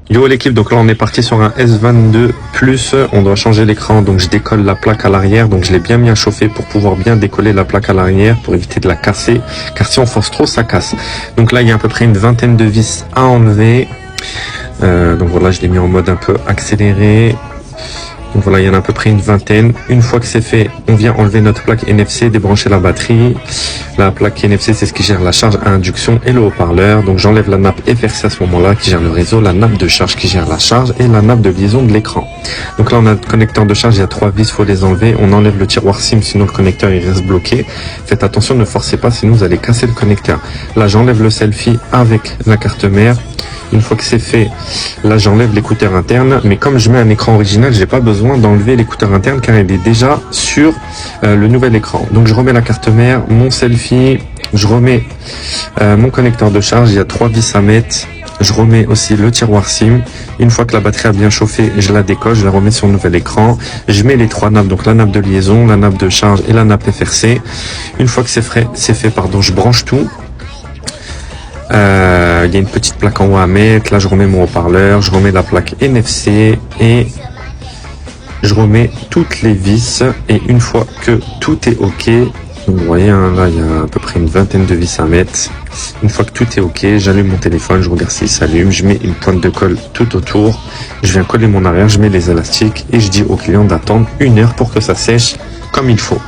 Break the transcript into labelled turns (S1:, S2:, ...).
S1: Yo l'équipe, donc là on est parti sur un S22 Plus, on doit changer l'écran, donc je décolle la plaque à l'arrière, donc je l'ai bien mis à chauffer pour pouvoir bien décoller la plaque à l'arrière pour éviter de la casser, car si on force trop ça casse. Donc là il y a à peu près une vingtaine de vis à enlever, donc voilà je l'ai mis en mode un peu accéléré. Donc voilà, il y en a à peu près une vingtaine. Une fois que c'est fait, on vient enlever notre plaque NFC, débrancher la batterie. La plaque NFC, c'est ce qui gère la charge à induction et le haut-parleur. Donc j'enlève la nappe FRC à ce moment-là, qui gère le réseau, la nappe de charge qui gère la charge et la nappe de liaison de l'écran. Donc là, on a le connecteur de charge, il y a 3 vis, faut les enlever. On enlève le tiroir SIM, sinon le connecteur il reste bloqué. Faites attention, ne forcez pas, sinon vous allez casser le connecteur. Là, j'enlève le selfie avec la carte mère. Une fois que c'est fait, là j'enlève l'écouteur interne, mais comme je mets un écran original, j'ai pas besoin d'enlever l'écouteur interne car il est déjà sur le nouvel écran. Donc je remets la carte mère, mon selfie, je remets mon connecteur de charge, il y a 3 vis à mettre. Je remets aussi le tiroir SIM. Une fois que la batterie a bien chauffé, je la décolle, je la remets sur le nouvel écran. Je mets les 3 nappes, donc la nappe de liaison, la nappe de charge et la nappe FRC. Une fois que c'est fait, je branche tout. Il y a une petite plaque en haut à mettre. Là, je remets mon haut-parleur, je remets la plaque NFC et je remets toutes les vis. Et une fois que tout est OK, vous voyez, hein, là, il y a à peu près une vingtaine de vis à mettre. Une fois que tout est OK, j'allume mon téléphone, je regarde s'il s'allume, je mets une pointe de colle tout autour. Je viens coller mon arrière, je mets les élastiques et je dis au client d'attendre 1 heure pour que ça sèche comme il faut.